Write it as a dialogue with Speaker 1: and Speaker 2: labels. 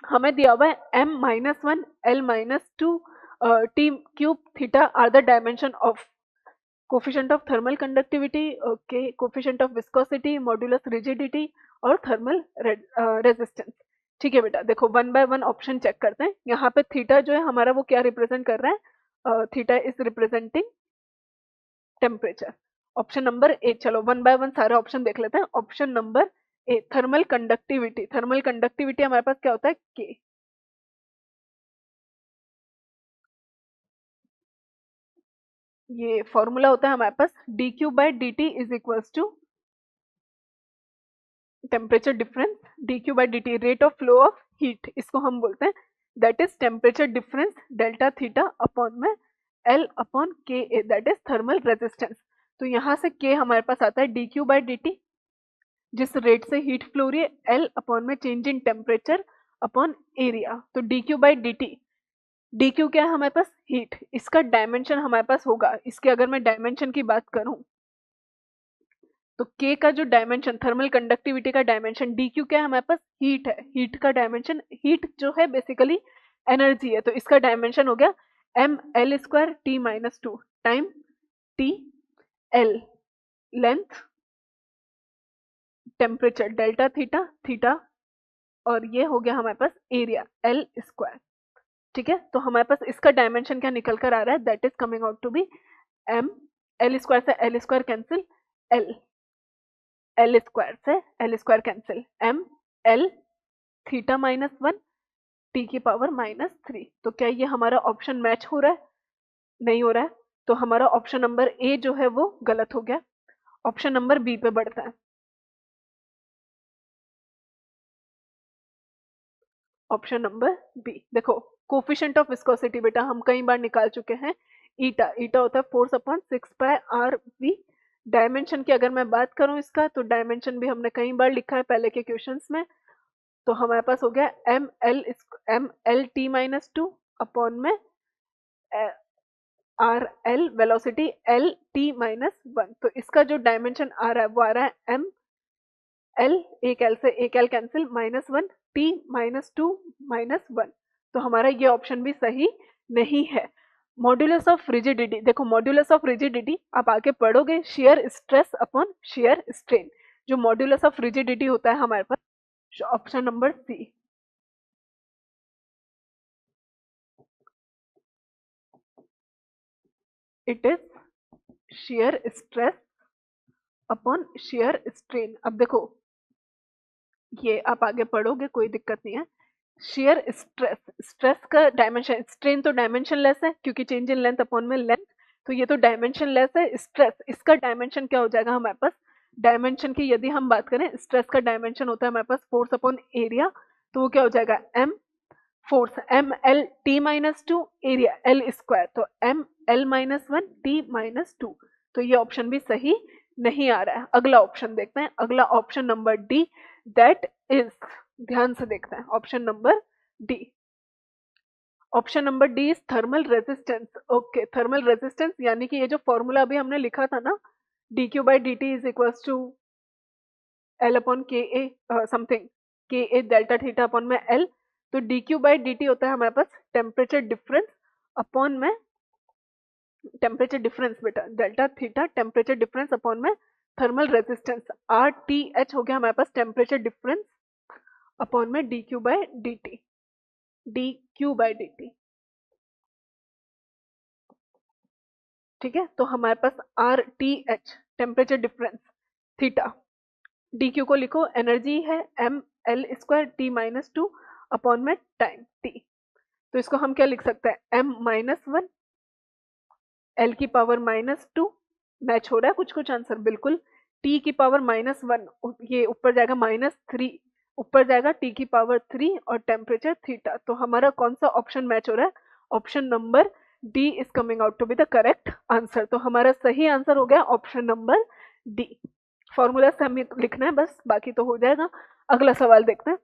Speaker 1: हमें दिया हुआ है m-1 l-2 t cube theta are the dimension of coefficient of thermal conductivity, okay, coefficient of viscosity, modulus rigidity और thermal resistance. ठीक है बेटा, देखो one by one option check करते हैं। यहाँ पे थीटा जो है हमारा वो क्या रिप्रेजेंट कर रहा है, theta is representing temperature. Option number A, चलो वन बाय वन सारे ऑप्शन देख लेते हैं। Option number A, thermal conductivity. Thermal conductivity हमारे पास क्या होता है, के। ये फॉर्मूला होता है हमारे पास D Q by D T is equals to temperature difference, D Q by D T rate of flow of heat, इसको हम बोलते हैं that is temperature difference delta theta upon में L upon K A, that is thermal resistance. तो यहाँ से के हमारे पास आता है D Q by D T, जिस रेट से हीट फ्लो हो रही है, एल अपॉन में change in temperature upon area. तो D Q by D T, D Q क्या है हमारे पास, हीट, इसका डायमेंशन हमारे पास होगा, इसके अगर मैं डायमेंशन की बात करूं तो के का जो डायमेंशन, थर्मल कंडक्टिविटी का डायमेंशन, डी क्यू क्या है हमारे पास, हीट है, हीट का डायमेंशन, हीट जो है बेसिकली एनर्जी है, तो इसका डायमेंशन हो गया M L square T minus two time T, L length, temperature delta theta, theta, और ये हो गया हमारे पास एरिया एल स्क्वायर। ठीक है, तो हमारे पास इसका डायमेंशन क्या निकल कर आ रहा है, that is coming out to be M, L square से L square cancel, L, L square से L square cancel, M L theta minus one T की पावर माइनस थ्री। तो क्या ये हमारा ऑप्शन मैच हो रहा है, नहीं हो रहा है, तो हमारा ऑप्शन नंबर ए जो है वो गलत हो गया। ऑप्शन नंबर बी पे बढ़ता है। ऑप्शन नंबर बी, देखो कोफिशिएंट ऑफ विस्कोसिटी बेटा हम कई बार निकाल चुके हैं, ईटा, ईटा होता है force upon 6 pi r v. Dimension की अगर मैं बात करूं इसका, तो डायमेंशन भी हमने कई बार लिखा है पहले के क्वेश्चंस में। तो हमारे पास हो गया M L T minus two upon में R L velocity L T minus one. तो इसका जो डायमेंशन आ रहा है वो आ रहा है एम एल, एक एल से एक L cancel, minus one T minus two minus one. तो हमारा ये ऑप्शन भी सही नहीं है। मॉड्यूलस ऑफ रिजिडिटी, देखो मॉड्यूलस ऑफ रिजिडिटी आप आगे पढ़ोगे, shear stress upon shear strain, जो मॉड्यूलस ऑफ रिजिडिटी होता है हमारे पास, option number C. It is shear stress upon shear strain. अब देखो ये आप आगे पढ़ोगे, कोई दिक्कत नहीं है। शेयर स्ट्रेस, स्ट्रेस का डायमेंशन, स्ट्रेन तो डायमेंशन लेस है क्योंकि चेंज इन लेंथ अपॉन में लेंथ, तो ये तो डायमेंशन लेस है। स्ट्रेस, इसका डायमेंशन क्या हो जाएगा हमारे पास, डायमेंशन की यदि हम बात करें, स्ट्रेस का डायमेंशन होता है हमारे पास फोर्स अपॉन एरिया, तो वो क्या हो जाएगा M force M L T minus two area L square, तो M L minus one T minus two. तो ये ऑप्शन भी सही नहीं आ रहा है। अगला ऑप्शन देखते हैं, अगला option number D, that is, ध्यान से देखते हैं option number D. Option number D is thermal resistance. Okay, thermal resistance यानी कि ये जो फॉर्मूला अभी हमने लिखा था ना, D Q by D T is equal to L upon K A something, K A delta theta upon में एल। तो D Q by D T होता है हमारे पास टेम्परेचर डिफरेंस अपॉन में, टेम्परेचर डिफरेंस बेटा delta theta, temperature difference upon में thermal resistance, R T H हो गया हमारे पास टेम्परेचर डिफरेंस अपॉन में D Q by D T, D Q by D T. ठीक है, तो हमारे पास R T H temperature difference theta, D Q को लिखो एनर्जी है M L square T minus two upon में टाइम टी। तो इसको हम क्या लिख सकते हैं, एम माइनस वन एल की पावर माइनस टू, मैच हो रहा है कुछ कुछ आंसर बिल्कुल, टी की पावर माइनस वन, ये ऊपर जाएगा माइनस थ्री, ऊपर जाएगा टी की पावर थ्री और टेम्परेचर थीटा। तो हमारा कौन सा ऑप्शन मैच हो रहा है, option number D is coming out to be the correct answer. तो हमारा सही आंसर हो गया ऑप्शन नंबर डी। फॉर्मूला से हमें लिखना है बस, बाकी तो हो जाएगा। अगला सवाल देखते हैं।